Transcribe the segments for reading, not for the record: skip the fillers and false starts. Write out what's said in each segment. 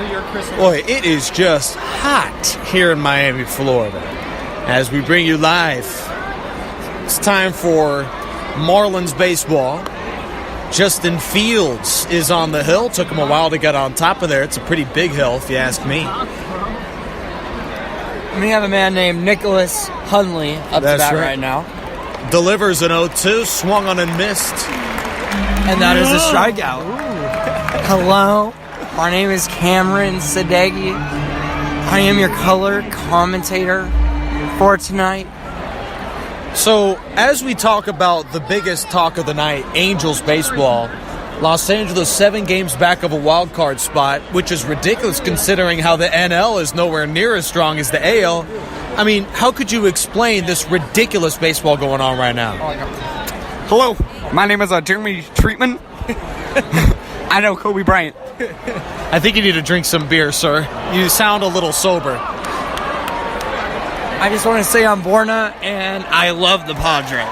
So you're Chris. Boy, it is just hot here in Miami, Florida. As we bring you live, it's time for Marlins baseball. Justin Fields is on the hill. Took him a while to get on top of there. It's a pretty big hill, if you ask me. We have a man named Nicholas Hunley up to bat right now. Delivers an 0-2, swung on and missed. And that is a strikeout. Hello, my name is Cameron Sadeghi. I am your color commentator for tonight. So, as we talk about the biggest talk of the night, Angels baseball, Los Angeles 7 games back of a wild card spot, which is ridiculous considering how the NL is nowhere near as strong as the AL. I mean, how could you explain this ridiculous baseball going on right now? Hello, my name is Jeremy Treatman. I know Kobe Bryant. I think you need to drink some beer, sir. You sound a little sober. I just want to say I'm Borna, and I love the Padres.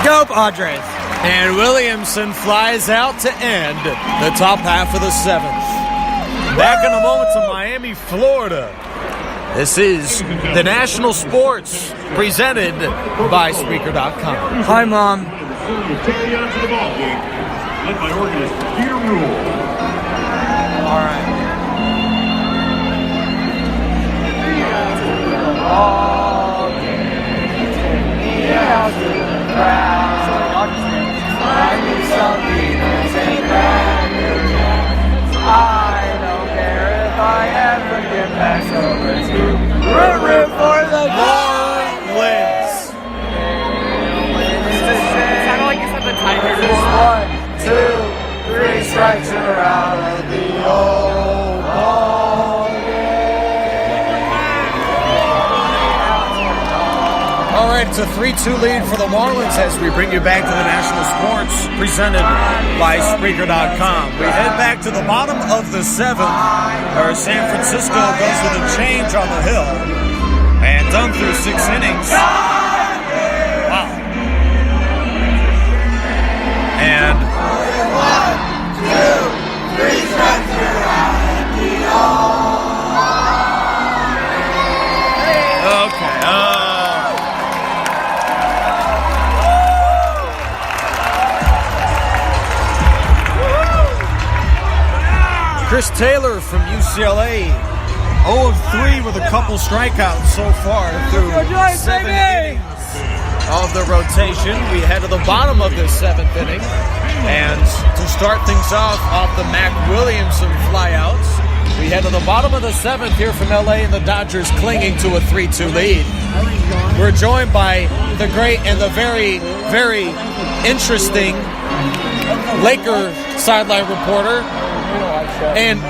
Go Padres! And Williamson flies out to end the top half of the 7th. Back in a moment to Miami, Florida. This is the National Sports presented by Spreaker.com. Hi, Mom. All right. I don't care if I ever get back over to root for the Marlins. It's kind of like you said the Tigers. 1, 2, 3 strikes and we're out of the old ball game. All right, it's a 3-2 lead for the Marlins as we bring you back to the National Sports presented by Spreaker.com. We head back to the bottom of the 7th, where San Francisco goes with a change on the hill and done through 6 innings. Wow. And 1, 2, 3 strikes, you're out at the okay. Chris Taylor from UCLA, 0-3 with a couple strikeouts so far through 7 innings of the rotation. We head to the bottom of this 7th inning, and to start things off the Mac Williamson flyouts, we head to the bottom of the 7th here from LA, and the Dodgers clinging to a 3-2 lead. We're joined by the great and the very, very interesting Laker sideline reporter. And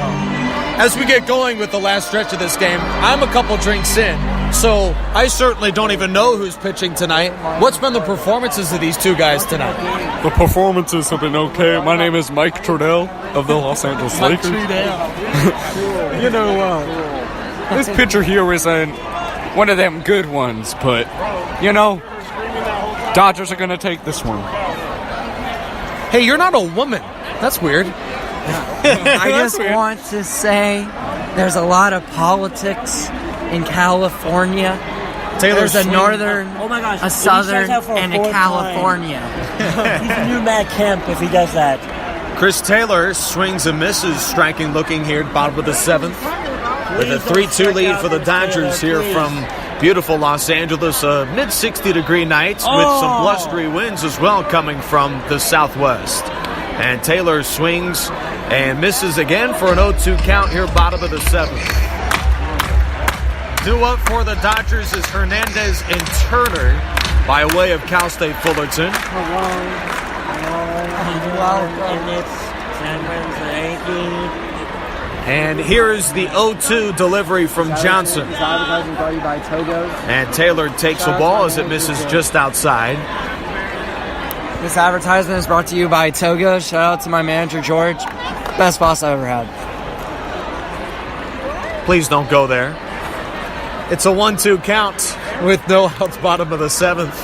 as we get going with the last stretch of this game, I'm a couple drinks in, so I certainly don't even know who's pitching tonight. What's been the performances of these two guys tonight? The performances have been okay. My name is Mike Trudell of the Los Angeles Lakers. You know, this pitcher here isn't one of them good ones, but, you know, Dodgers are going to take this one. Hey, you're not a woman. That's weird. I just want to say there's a lot of politics in California. There's a northern, a southern, and a California. He's a new Matt Kemp if he does that. Chris Taylor swings and misses, striking looking here at bottom of the 7th. With a 3-2 lead for the Dodgers here from beautiful Los Angeles. A mid-60-degree night with some blustery winds as well coming from the southwest. And Taylor swings and misses again for an 0-2 count here, bottom of the 7th. Due up for the Dodgers is Hernandez and Turner by way of Cal State Fullerton. And here is the 0-2 delivery from Johnson. And Taylor takes the ball as it misses just outside. This advertisement is brought to you by Togo. Shout out to my manager, George. Best boss I ever had. Please don't go there. It's a 1-2 count with no outs, bottom of the 7th.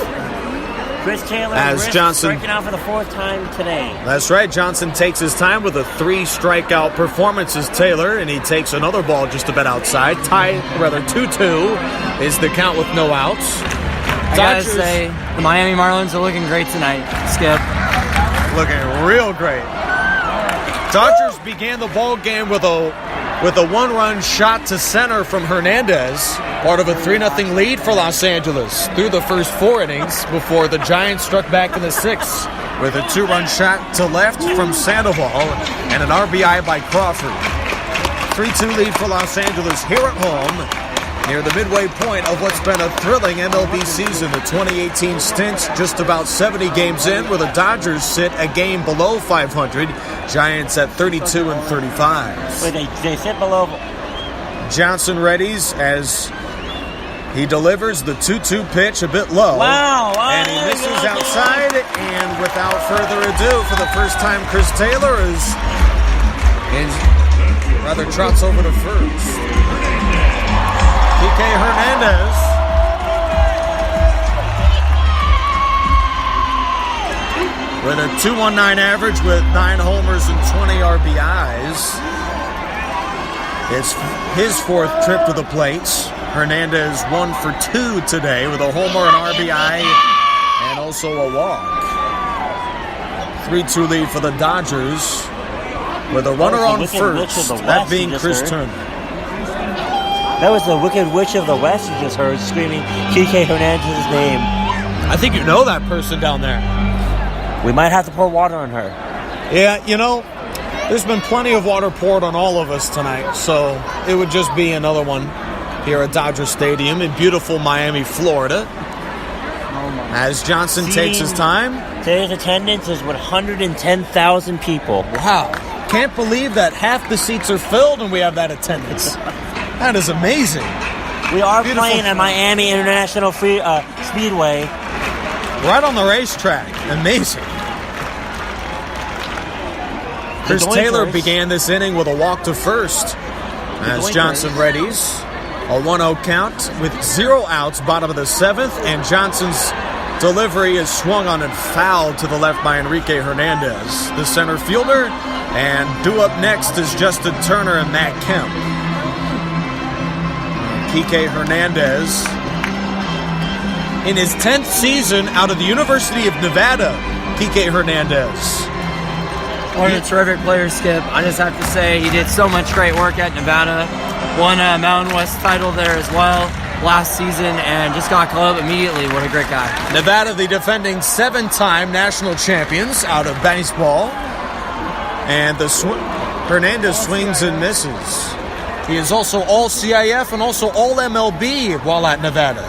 Chris Taylor as Johnson striking out for the 4th time today. That's right. Johnson takes his time with a 3 strikeout performance as Taylor, and he takes another ball just a bit outside. 2-2 is the count with no outs. I gotta say, the Miami Marlins are looking great tonight. Skip. Looking real great. Dodgers began the ball game with a 1-run shot to center from Hernandez, part of a 3-0 lead for Los Angeles through the first 4 innings before the Giants struck back in the 6th with a 2-run shot to left from Sandoval and an RBI by Crawford. 3-2 lead for Los Angeles here at home near the midway point of what's been a thrilling MLB season. The 2018 stint just about 70 games in, where the Dodgers sit a game below 500. Giants at 32 and 35. Wait, they sit below. Johnson readies as he delivers the 2-2 pitch a bit low. Wow. And he misses outside. And without further ado, for the first time, Chris Taylor trots over to first. Kike Hernandez with a 2.19 average with 9 homers and 20 RBIs. It's his 4th trip to the plates. Hernandez 1 for 2 today with a homer, an RBI, and also a walk. 3-2 lead for the Dodgers with a runner on first, that being Chris Turner. That was the Wicked Witch of the West you just heard screaming Kike Hernandez's name. I think you know that person down there. We might have to pour water on her. Yeah, there's been plenty of water poured on all of us tonight, so it would just be another one here at Dodger Stadium in beautiful Miami, Florida. As Johnson takes his time. Today's attendance is 110,000 people. Wow. Can't believe that half the seats are filled and we have that attendance. That is amazing. We are playing at Miami International Speedway. Right on the racetrack. Amazing. Chris Taylor began this inning with a walk to first as Johnson readies. A 1-0 count with 0 outs, bottom of the 7th, and Johnson's delivery is swung on and fouled to the left by Enrique Hernandez, the center fielder, and due up next is Justin Turner and Matt Kemp. Kike Hernandez in his 10th season out of the University of Nevada. Kike Hernandez. One of the terrific players, Skip. I just have to say he did so much great work at Nevada. Won a Mountain West title there as well last season and just got called up immediately. What a great guy. Nevada, the defending 7-time national champions out of baseball. And Hernandez swings and misses. He is also all CIF and also all MLB while at Nevada.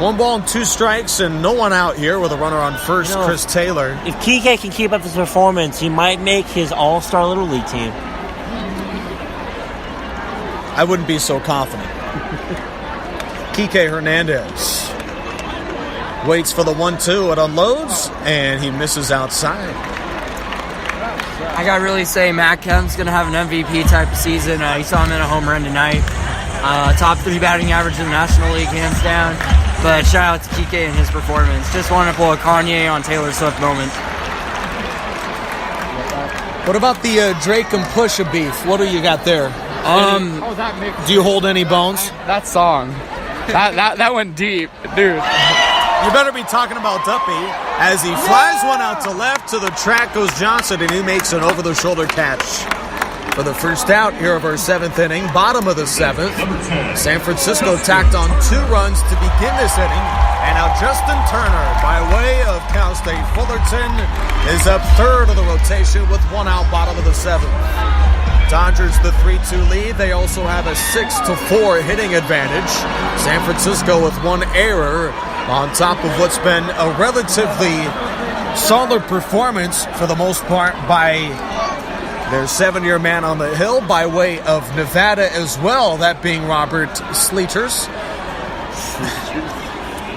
1 ball and 2 strikes and no one out here with a runner on first, Chris Taylor. If Kike can keep up this performance, he might make his all-star Little League team. I wouldn't be so confident. Kike Hernandez waits for the 1-2. It unloads, and he misses outside. I gotta really say, Matt Kemp's gonna have an MVP type of season. You saw him in a home run tonight. Top 3 batting average in the National League, hands down. But shout out to Kike and his performance. Just wanted to pull a Kanye on Taylor Swift moment. What about the Drake and Pusha beef? What do you got there? Do you hold any bones? That song. That went deep, dude. You better be talking about Duppy as he flies one out to left. To the track goes Johnson, and he makes an over-the-shoulder catch for the first out here of our 7th inning, bottom of the 7th. San Francisco tacked on 2 runs to begin this inning, and now Justin Turner, by way of Cal State Fullerton, is up 3rd of the rotation with 1 out, bottom of the 7th. Dodgers the 3-2 lead. They also have a 6-4 hitting advantage. San Francisco with 1 error on top of what's been a relatively solid performance for the most part by their 7-year man on the hill by way of Nevada as well, that being Robert Sleeters.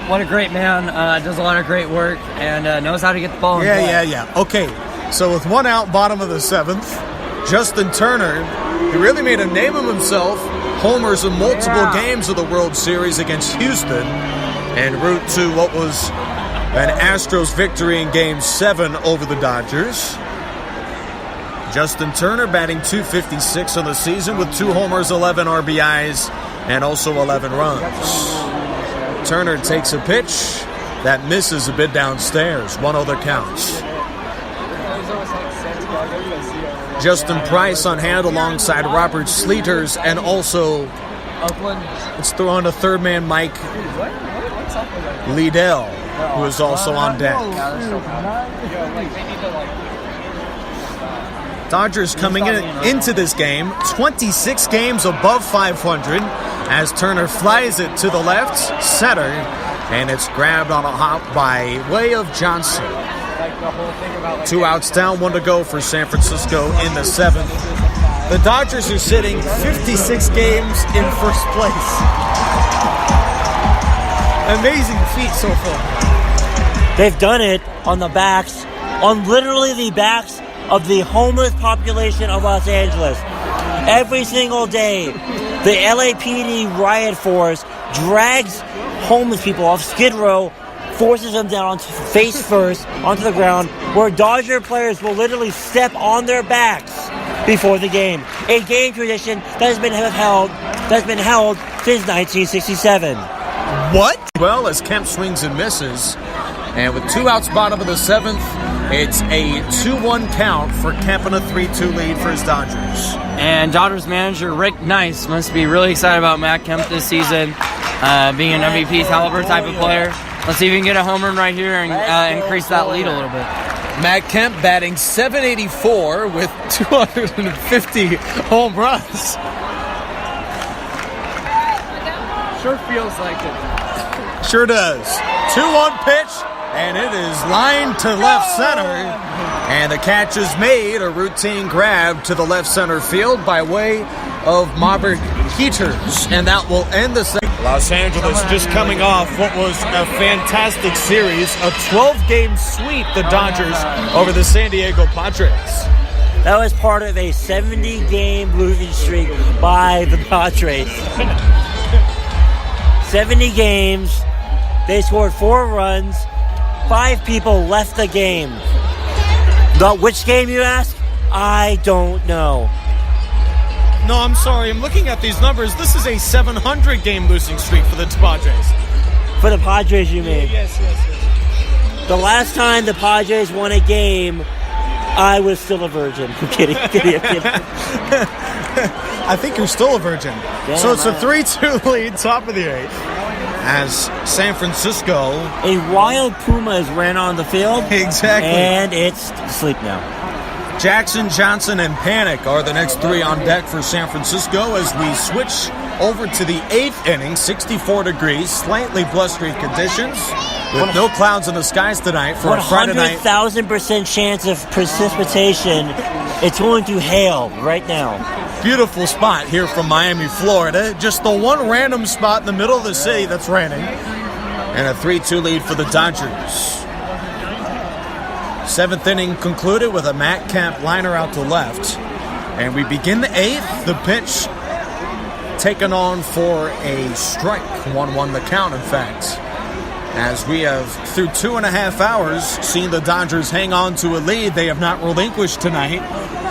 What a great man. Does a lot of great work and knows how to get the ball in play. Yeah. Okay, so with 1 out, bottom of the 7th, Justin Turner, he really made a name of himself. Homers in multiple games of the World Series against Houston. en route to what was an Astros victory in Game 7 over the Dodgers. Justin Turner batting .256 on the season with 2 homers, 11 RBIs, and also 11 runs. Turner takes a pitch that misses a bit downstairs. 1-0 the count. Justin Price on hand alongside Robert Sleeters, and also let's throw on a third man, Mike Liddell, who is also on deck. Dodgers coming into this game 26 games above 500 as Turner flies it to the left center, and it's grabbed on a hop by way of Johnson. 2 outs down, 1 to go for San Francisco in the 7th. The Dodgers are sitting 56 games in first place. Amazing feat so far. They've done it on literally the backs of the homeless population of Los Angeles. Every single day, the LAPD riot force drags homeless people off Skid Row, forces them down face first onto the ground, where Dodger players will literally step on their backs before the game. A game tradition that has been held since 1967. What? Well, as Kemp swings and misses, and with 2 outs bottom of the 7th, it's a 2-1 count for Kemp and a 3-2 lead for his Dodgers. And Dodgers manager Rick Nice must be really excited about Matt Kemp this season, being an MVP caliber type of player. Let's see if we can get a home run right here and increase that lead a little bit. Matt Kemp batting .784 with 250 home runs. Sure feels like it. Sure does. 2-1 pitch, and it is lined to left center. And the catch is made, a routine grab to the left center field by way of Robert Peters. And that will end the second. Los Angeles just coming off what was a fantastic series, a 12-game sweep, the Dodgers over the San Diego Padres. That was part of a 70-game losing streak by the Padres. 70 games, they scored 4 runs, 5 people left the game. Which game, you ask? I don't know. No, I'm sorry. I'm looking at these numbers. This is a 700-game losing streak for the Padres. For the Padres, you mean? Yes. The last time the Padres won a game, I was still a virgin. I'm kidding. I think you're still a virgin. Damn, so it's a 3-2 lead, top of the 8th. As San Francisco... A wild puma has ran on the field. Exactly. And it's asleep now. Jackson, Johnson, and Panic are the next 3 on deck for San Francisco as we switch over to the 8th inning. 64 degrees, slightly blustery conditions with no clouds in the skies tonight for a Friday night. 100,000% chance of precipitation. It's going to hail right now. Beautiful spot here from Miami, Florida. Just the one random spot in the middle of the city that's raining. And a 3-2 lead for the Dodgers. 7th inning concluded with a Matt Kemp liner out to left. And we begin the 8th. The pitch taken on for a strike. 1-1 the count, in fact. As we have, through 2.5 hours, seen the Dodgers hang on to a lead they have not relinquished tonight.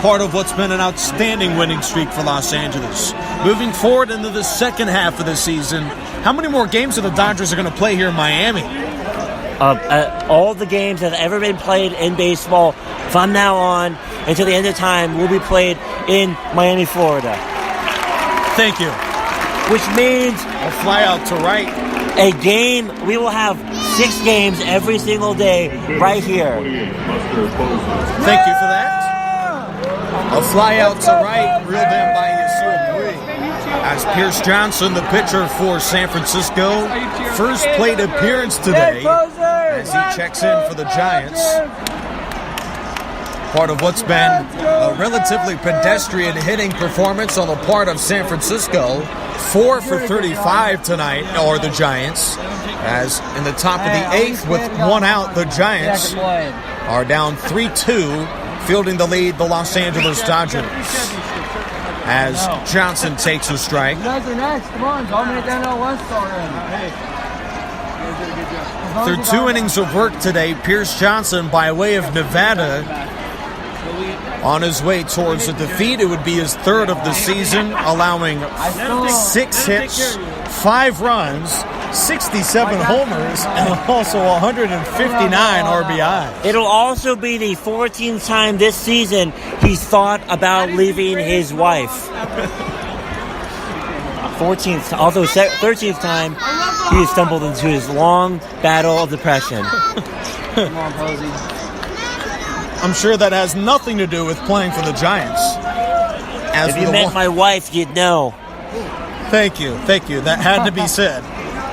Part of what's been an outstanding winning streak for Los Angeles. Moving forward into the second half of the season, how many more games are the Dodgers going to play here in Miami? All the games that have ever been played in baseball from now on until the end of time will be played in Miami, Florida. Thank you. Which means a fly out to right. A game, we will have 6 games every single day right here. Thank you for that. A fly out to right, reeled in by Yasiel Puig. As Pierce Johnson, the pitcher for San Francisco, first plate appearance today as he checks in for the Giants. Part of what's been a relatively pedestrian hitting performance on the part of San Francisco. 4 for 35 tonight are the Giants. As in the top of the 8th with 1 out, the Giants are down 3-2, fielding the lead, the Los Angeles Dodgers. As Johnson takes a strike. You guys are next. Come on, dominate down out west already. Through 2 innings of work today, Pierce Johnson, by way of Nevada, on his way towards a defeat. It would be his 3rd of the season, allowing 6 hits, 5 runs, 67 homers, and also 159 RBI. It'll also be the 14th time this season he's thought about leaving his wife. 14th, although 13th time he stumbled into his long battle of depression. Come on, Posey. I'm sure that has nothing to do with playing for the Giants. If you met my wife, you'd know. Thank you. That had to be said.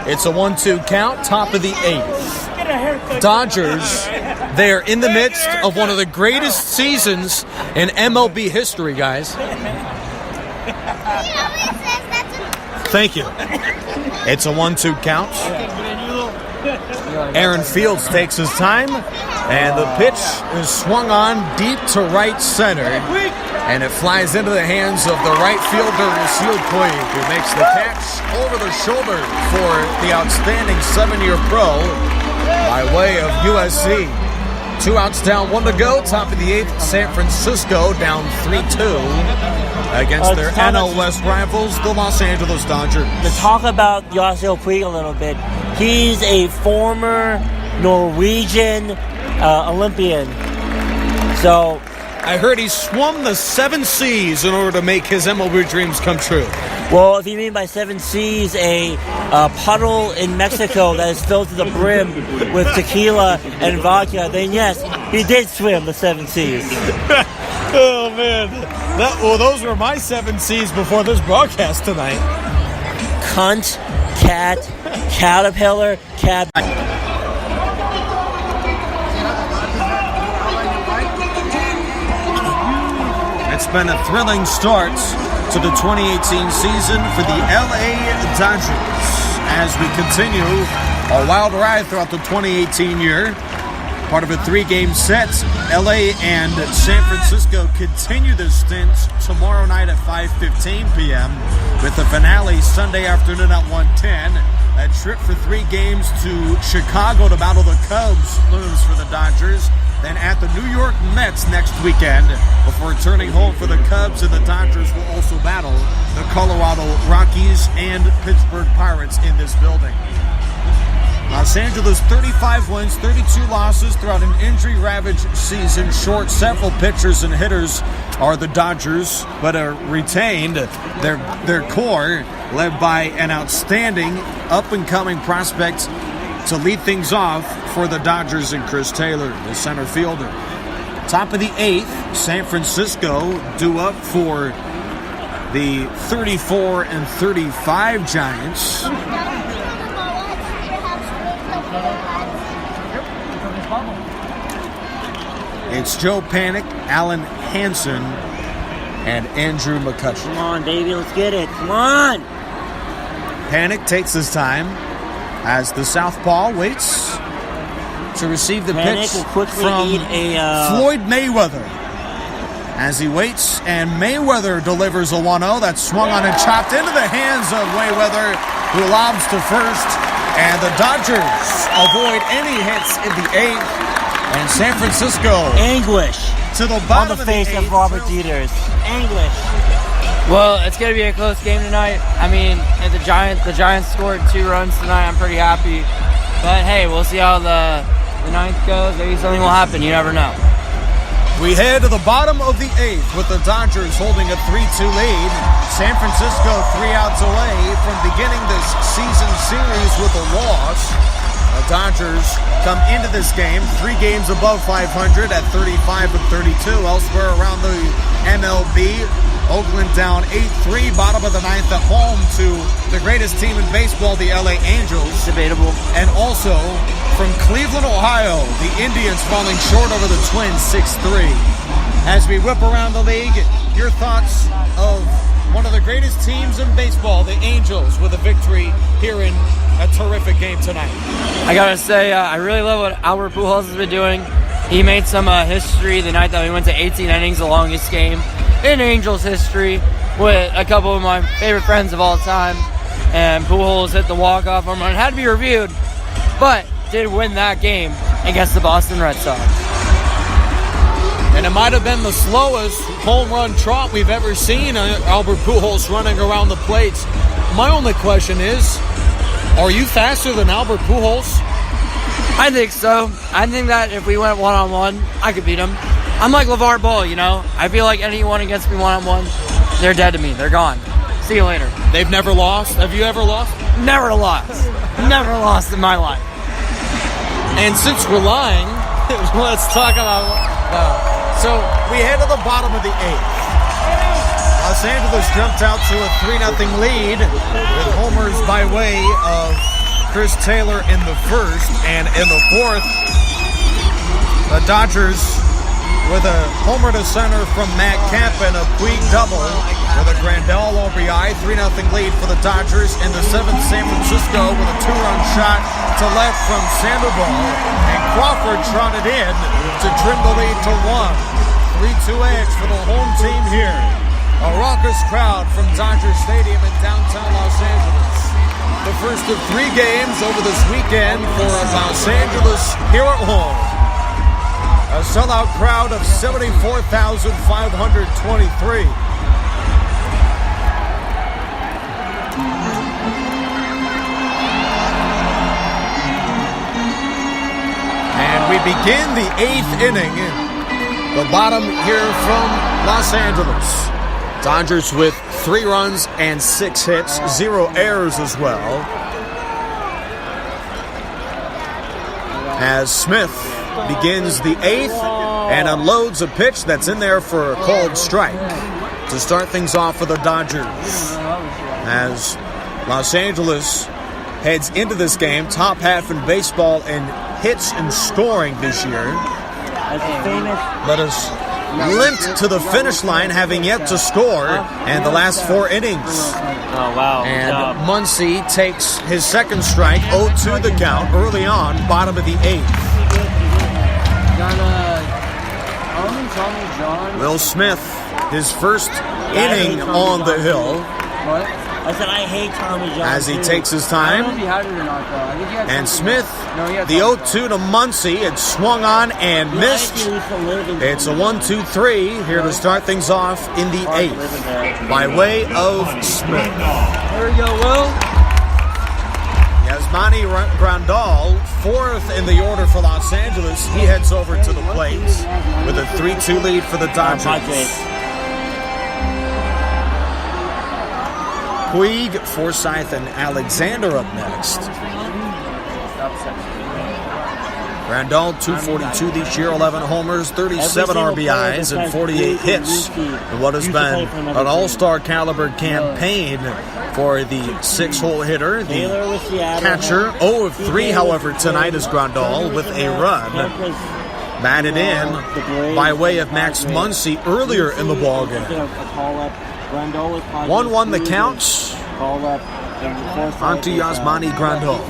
It's a 1-2 count, top of the 8th. Dodgers, they're in the midst of one of the greatest seasons in MLB history, guys. Thank you. It's a 1-2 count. Aaron Fields takes his time, and the pitch is swung on deep to right center, and it flies into the hands of the right fielder, Lucille Puig, who makes the catch over the shoulder for the outstanding 7-year pro by way of USC. 2 outs down, 1 to go. Top of the 8th, San Francisco down 3-2 against their NL West rivals, the Los Angeles Dodgers. To talk about Yasiel Puig a little bit, he's a former Norwegian Olympian. So I heard he swum the 7 seas in order to make his MLB dreams come true. Well, if you mean by 7 seas a puddle in Mexico that is filled to the brim with tequila and vodka, then yes, he did swim the 7 seas. Oh, man. Those were my 7 C's before this broadcast tonight. Cunt, cat, caterpillar, cat. It's been a thrilling start to the 2018 season for the LA Dodgers as we continue a wild ride throughout the 2018 year. Part of a 3-game set, LA and San Francisco continue this stint tomorrow night at 5:15 p.m. with the finale Sunday afternoon at 1:10. A trip for 3 games to Chicago to battle the Cubs looms for the Dodgers. Then at the New York Mets next weekend before returning home for the Cubs, and the Dodgers will also battle the Colorado Rockies and Pittsburgh Pirates in this building. Los Angeles 35 wins, 32 losses throughout an injury-ravaged season. Short several pitchers and hitters are the Dodgers, but are retained their core, led by an outstanding up-and-coming prospect to lead things off for the Dodgers and Chris Taylor, the center fielder. Top of the 8th, San Francisco due up for the 34-35 Giants. It's Joe Panik, Alan Hansen, and Andrew McCutcheon. Come on, baby, let's get it. Come on! Panik takes his time as the southpaw waits to receive the pitch from Floyd Mayweather. As he waits, and Mayweather delivers a 1-0 that's swung on and chopped into the hands of Mayweather, who lobs to first. And the Dodgers avoid any hits in the 8th. And San Francisco anguish to the bottom on the face of Robert Dieters. Anguish. Well, it's going to be a close game tonight. I mean, if the Giants scored 2 runs tonight, I'm pretty happy. But hey, we'll see how the 9th goes. Maybe something will happen. You never know. We head to the bottom of the 8th with the Dodgers holding a 3-2 lead. San Francisco 3 outs away from beginning this season series with a loss. The Dodgers come into this game 3 games above 500 at 35-32. Elsewhere around the MLB, Oakland down 8-3, bottom of the 9th at home to the greatest team in baseball, the LA Angels. Debatable. And also from Cleveland, Ohio, the Indians falling short over the Twins 6-3. As we whip around the league, your thoughts of one of the greatest teams in baseball, the Angels, with a victory here in a terrific game tonight. I gotta say, I really love what Albert Pujols has been doing. He made some history the night that we went to 18 innings, the longest game in Angels history, with a couple of my favorite friends of all time. And Pujols hit the walk-off home run. It had to be reviewed, but did win that game against the Boston Red Sox. And it might have been the slowest home run trot we've ever seen. Albert Pujols running around the plates. My only question is, are you faster than Albert Pujols? I think so. I think that if we went one-on-one, I could beat him. I'm like LeVar Ball, you know? I feel like anyone against me one-on-one, they're dead to me. They're gone. See you later. They've never lost? Have you ever lost? Never lost. Never lost in my life. And since we're lying, let's talk about... So we head to the bottom of the 8th. Los Angeles jumped out to a 3-0 lead with homers by way of Chris Taylor in the first. And in the fourth, the Dodgers with a homer to center from Matt Kemp and a Puig double with a Grandal RBI. 3-0 lead for the Dodgers. In the 7th, San Francisco with a 2-run shot to left from Sandoval. And Crawford trotted in to trim the lead to 1. 3-2 edge for the home team here. A raucous crowd from Dodger Stadium in downtown Los Angeles. The first of 3 games over this weekend for Los Angeles here at home. A sellout crowd of 74,523. And we begin the 8th inning. The bottom here from Los Angeles. Dodgers with 3 runs and 6 hits, 0 errors as well. As Smith begins the 8th and unloads a pitch that's in there for a called strike to start things off for the Dodgers. As Los Angeles heads into this game, top half in baseball in hits and scoring this year. Let us limped to the finish line, having yet to score in the last 4 innings. Oh, wow. And Muncy takes his second strike, 0-2 the count, early on, bottom of the 8th. Will Smith, his first inning on the hill. I said I hate Tommy John as he takes his time. And Smith, the 0-2 to Muncy. It swung on and missed. It's a 1-2-3 here to start things off in the 8th by way of Smith. There we go, Will. Yasmani Grandal, 4th in the order for Los Angeles. He heads over to the plate with a 3-2 lead for the Dodgers. Puig, Forsythe, and Alexander up next. Grandal, 242 this year, 11 homers, 37 RBIs, and 48 hits in what has been an all-star caliber campaign for the 6-hole hitter. The catcher, 0 of 3, however, tonight is Grandal with a run. Batted in by way of Max Muncy earlier in the ballgame. 1-1 the counts. Onto Yasmani Grandal.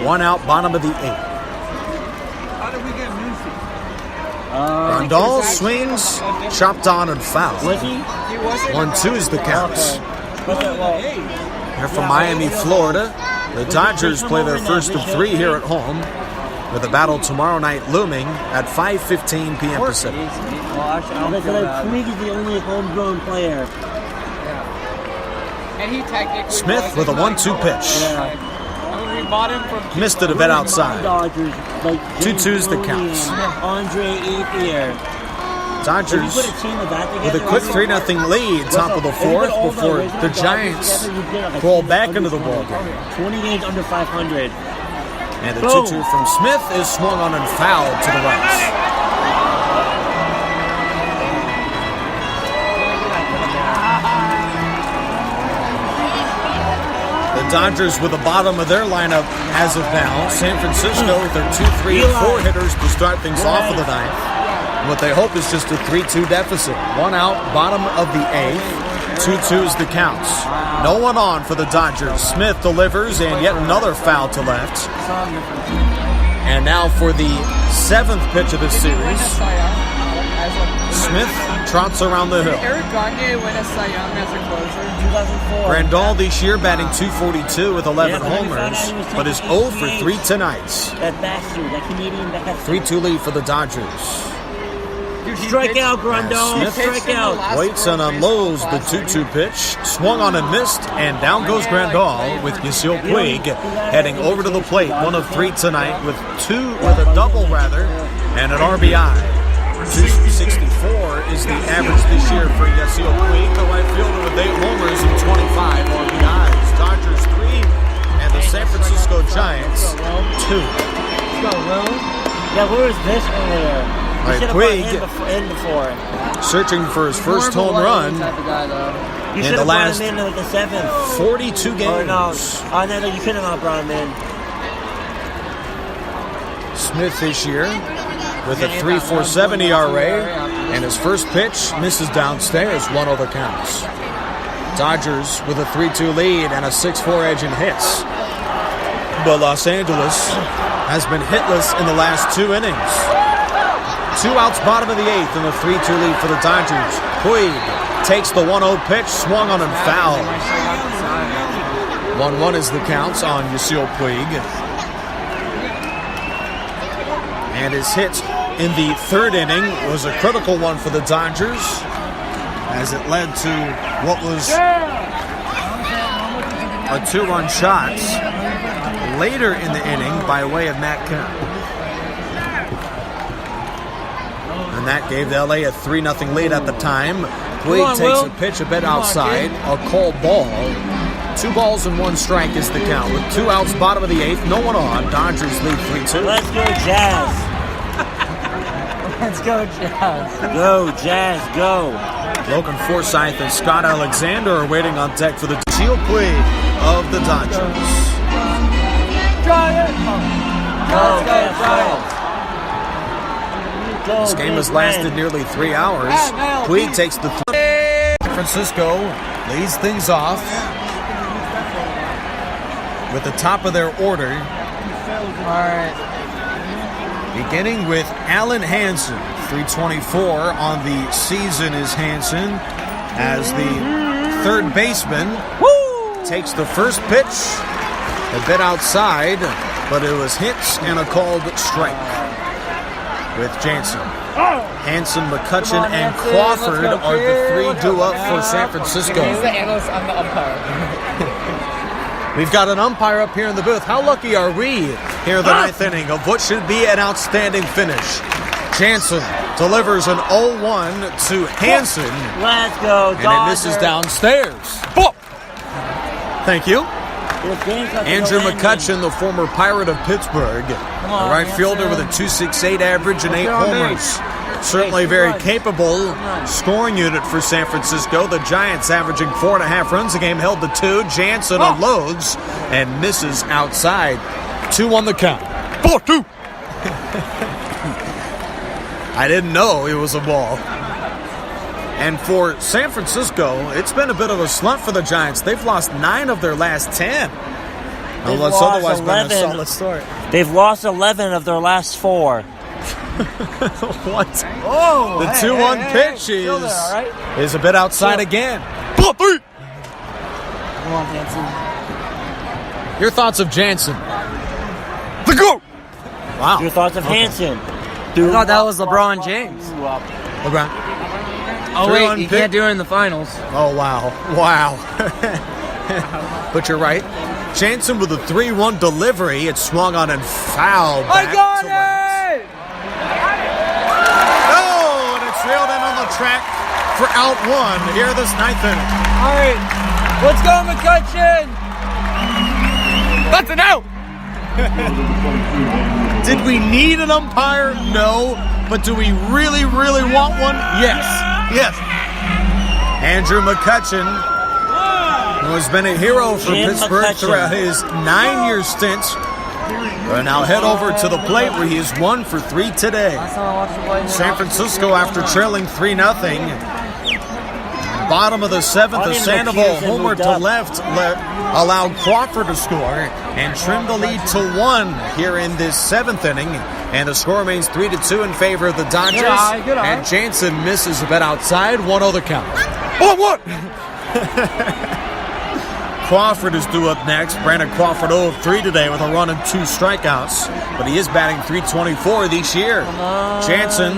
1 out, bottom of the 8th. Grandal swings, chopped on and foul. 1-2 is the counts. They're from Miami, Florida. The Dodgers play their first of 3 here at home, with a battle tomorrow night looming at 5:15 p.m. Pacific. Puig is the only homegrown player. Smith with a 1-2 pitch. Missed it a bit outside. 2-2's the counts. Andre Ethier. Dodgers with a quick 3-0 lead, top of the 4th, before the Giants roll back into the ballgame. 20 games under 500. And the 2-2 from Smith is swung on and fouled to the right. The Dodgers with the bottom of their lineup as of now. San Francisco with their 2, 3, and 4 hitters to start things off of the 9th. What they hope is just a 3-2 deficit. 1 out, bottom of the 8th. 2-2's the counts. No one on for the Dodgers. Smith delivers, and yet another foul to left. And now for the 7th pitch of this series. Smith trots around the hill. Eric Gagne win a Cy Young as a closer? 2004. Grandal this year batting .242 with 11 homers, but is 0 for 3 tonight. That bastard, that Canadian bastard. 3-2 lead for the Dodgers. Strikeout, Grandal. Smith Strikeout. waits and unloads the 2-2 pitch. Swung on and missed, and down goes Grandal with Yasiel Puig heading over to the plate. 1 of 3 tonight with a double and an RBI. 264 is the average this year for Yasiel Puig, the right fielder with 8 homers and 25 RBIs. Dodgers 3 and the San Francisco Giants 2. Yeah, where was this earlier? Right, Puig in before. searching for his first home run You should in the have brought last him in like the 7th. 42 games. Or no, you couldn't have brought him in. Smith this year with a 3.47 ERA, and his first pitch misses downstairs, 1-0 the counts. Dodgers with a 3-2 lead and a 6-4 edge in hits. But Los Angeles has been hitless in the last 2 innings. 2 outs, bottom of the 8th, and a 3-2 lead for the Dodgers. Puig takes the 1-0 pitch, swung on and fouled. 1-1 is the counts on Yasiel Puig. And his hit in the 3rd inning was a critical one for the Dodgers, as it led to what was a 2-run shot later in the inning by way of Matt Kemp. And that gave LA a 3-0 lead at the time. Puig takes a pitch a bit outside, a called ball. 2 balls and 1 strike is the count. With 2 outs, bottom of the 8th, no one on. Dodgers lead 3-2. Let's go Jazz. Let's go, Jazz. Go, Jazz, go. Logan Forsythe and Scott Alexander are waiting on deck for the Yasiel Puig of the Dodgers. This game has lasted nearly 3 hours. Puig takes the San Francisco leads things off with the top of their order. All right. Beginning with Alan Hansen, 324 on the season is Hansen as the 3rd baseman. Takes the first pitch, a bit outside, but it was hit and a called strike with Jansen. Hansen, McCutchen, and Crawford are the 3 due up for San Francisco. He's the analyst, I'm the umpire. We've got an umpire up here in the booth. How lucky are we here in the 9th inning of what should be an outstanding finish? Jansen delivers an 0-1 to Hansen. Let's go, Dodgers. And it misses downstairs. Thank you. Andrew McCutchen, the former Pirate of Pittsburgh, the right fielder with a .268 average and 8 homers. Certainly very capable scoring unit for San Francisco. The Giants averaging 4.5 runs a game, held to 2. Jansen unloads and misses outside. 2 the count. 4-2. I didn't know it was a ball. And for San Francisco, it's been a bit of a slump for the Giants. They've lost 9 of their last 10. Unless otherwise been a solid start. They've lost 11 of their last 4. What? Oh, the 2-1 pitch is a bit outside again. 4-3. Come on, Jansen. Your thoughts of Jansen? The goat. Wow. Your thoughts of Hansen? I thought that was LeBron James. LeBron. Oh, wait, you can't do it in the finals. Oh, wow. Wow. But you're right. Jansen with a 3-1 delivery. It swung on and fouled back. I got it! Oh, and it's reeled in on the track for out 1 here this 9th inning. All right, let's go, McCutchen! That's an out! Did we need an umpire? No. But do we really, really want one? Yes. Yes. Andrew McCutchen, who has been a hero for Pittsburgh throughout his 9-year stint, will now head over to the plate where he is 1 for 3 today. San Francisco, after trailing 3-0. Bottom of the 7th, a Sandoval homer to left allowed Crawford to score and trim the lead to 1 here in this 7th inning. And the score remains 3-2 in favor of the Dodgers. Good eye. And Jansen misses a bet outside. 1-0 the count. Oh, what? Crawford is due up next. Brandon Crawford 0 of 3 today with a run and 2 strikeouts. But he is batting .324 this year. Jansen,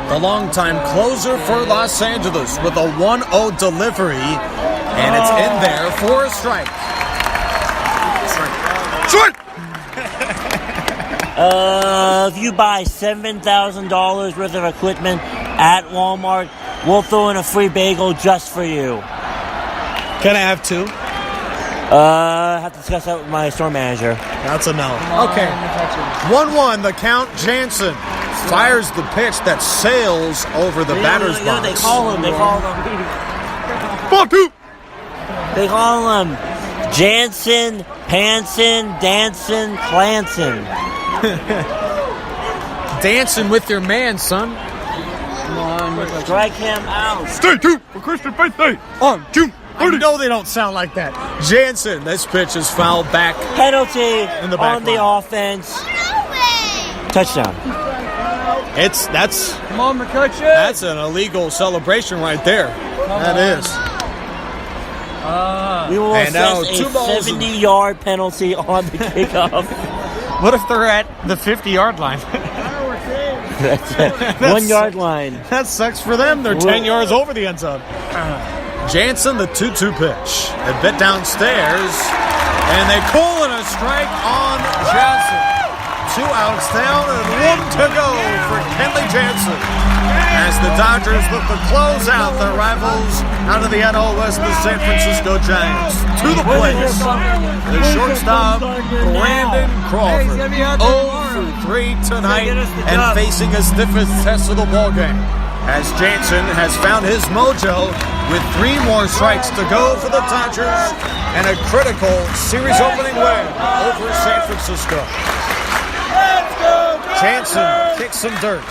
the longtime closer for Los Angeles, with a 1-0 delivery. And it's in there for a strike. Strike! If you buy $7,000 worth of equipment at Walmart, we'll throw in a free bagel just for you. Can I have 2? I have to discuss that with my store manager. That's a no. Okay. 1-1, the count. Jansen fires the pitch that sails over the batter's box. They call him. Ball 2. They call him Jansen, Panson, Danson, Clanson. Dancing with your man, son. Strike him out. Stay tuned for Christian birthday on June 30th. I know they don't sound like that. Jansen, this pitch is fouled back. Penalty In the back on the line. offense. Touchdown. Come on, McCutcheon. That's an illegal celebration right there. That is. We will And now assess 2 a balls and- 70-yard penalty on the kickoff. What if they're at the 50-yard line? 1 yard line. That sucks for them. They're 10 yards over the end zone. Jansen, the 2-2 pitch. A bit downstairs, and they call it a strike on Jansen. 2 outs down and 1 to go for Kenley Jansen. As the Dodgers look to close out their rivals out of the NL West, the San Francisco Giants. To the plate, the shortstop, Brandon Crawford. 0-3 tonight and facing his stiffest test of the ballgame. As Jansen has found his mojo with 3 more strikes to go for the Dodgers and a critical series opening win over San Francisco. Jansen kicks some dirt,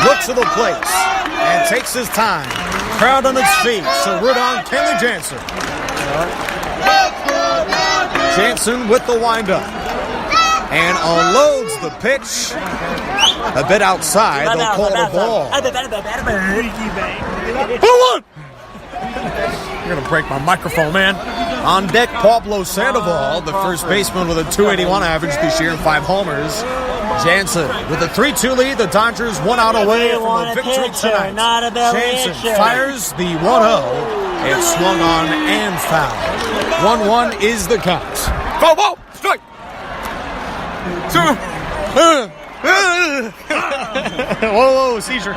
looks at the plate, and takes his time. Crowd on its feet to root on Kenley Jansen. Jansen with the windup. And unloads the pitch a bit outside. They'll call it a ball. You're going to break my microphone, man. On deck, Pablo Sandoval, the first baseman with a .281 average this year and 5 homers. Jansen with a 3-2 lead. The Dodgers 1 out away from a victory tonight. Jansen fires the 1-0. It's swung on and foul. 1-1 is the count. Ball, strike. Whoa, seizure.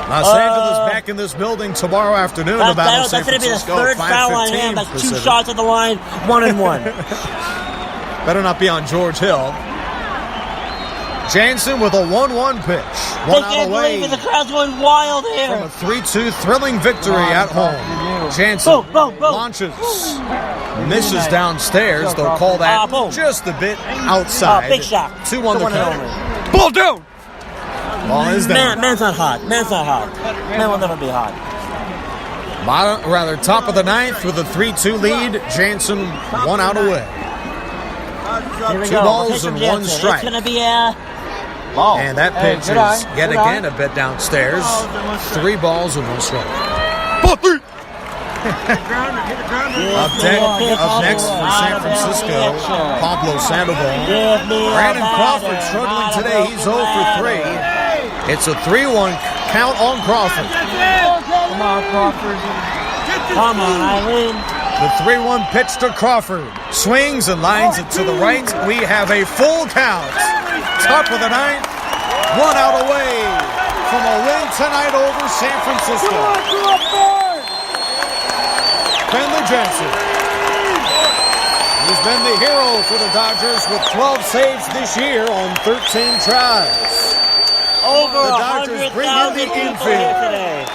Los Angeles back in this building tomorrow afternoon to battle San Francisco. That's going to be the third foul on him. That's 2 shots at the line, 1-1. Better not be on George Hill. Jansen with a 1-1 pitch. They can't believe it. The crowd's going wild here. From a 3-2 thrilling victory at home. Jansen launches. Misses downstairs. They'll call that just a bit outside. Big shot. 2-1 the count. Ball down. Ball is down. Man's not hot. Man will never be hot. Top of the 9th with a 3-2 lead. Jansen 1 out away. 2 balls and 1 strike. It's going to be a ball. And that pitch is yet again a bit downstairs. 3 balls and 1 strike. Ball 3. Up next for San Francisco, Pablo Sandoval. Brandon Crawford struggling today. He's 0 for 3. It's a 3-1 count on Crawford. Come on, Crawford. Come on, Eileen. The 3-1 pitch to Crawford. Swings and lines it to the right. We have a full count. Top of the 9th. 1 out away from a win tonight over San Francisco. Kenley Jansen. He's been the hero for the Dodgers with 12 saves this year on 13 tries. Over the Dodgers bring in the infield. Today.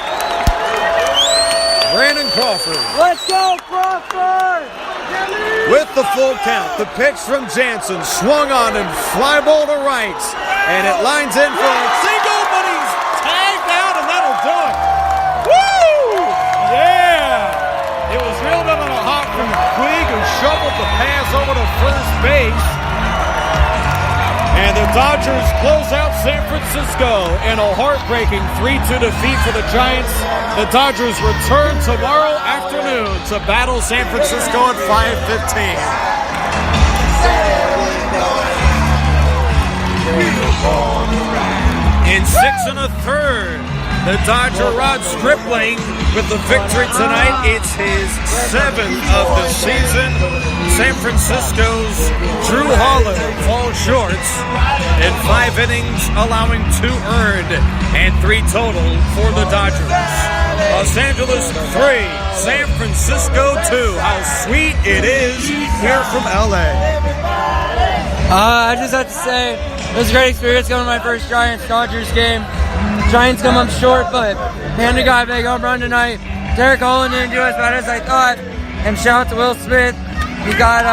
Brandon Crawford. Let's go, Crawford! With the full count, the pitch from Jansen swung on and fly ball to right. And it lines in for a single, but he's tagged out, and that'll do it. Woo! Yeah! It was the pass over to first base. And the Dodgers close out San Francisco in a heartbreaking 3-2 defeat for the Giants. The Dodgers return tomorrow afternoon to battle San Francisco at 5:15. In 6 1/3, the Dodger Rod Stripling with the victory tonight. It's his 7th of the season. San Francisco's Drew Holiday falls short in 5 innings, allowing 2 earned and 3 total for the Dodgers. Los Angeles 3, San Francisco 2. How sweet it is here from LA. I just have to say, it was a great experience going to my first Giants-Dodgers game. Giants come up short, but Panda got a big home run tonight. Derek Holland didn't do as bad as I thought. And shout out to Will Smith. He got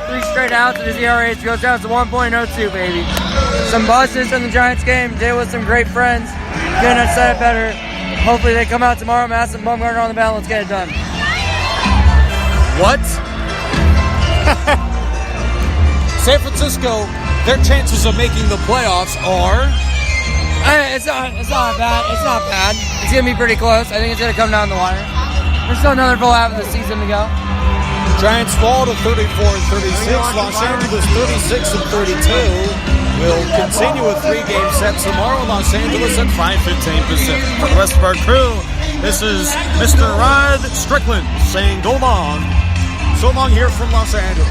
3 straight outs, and his ERA goes down to 1.02, baby. Some buzzes in the Giants game. Did with some great friends. Couldn't have said it better. Hopefully they come out tomorrow, Madison Bumgarner on the mound. Let's get it done. What? San Francisco, their chances of making the playoffs are... It's not bad. It's not bad. It's going to be pretty close. I think it's going to come down the wire. There's still another full half of the season to go. Giants fall to 34-36. Los Angeles 36-32. We'll continue a 3-game set tomorrow. Los Angeles at 5:15 Pacific. For the rest of our crew, this is Mr. Rod Strickland saying go long. So long here from Los Angeles.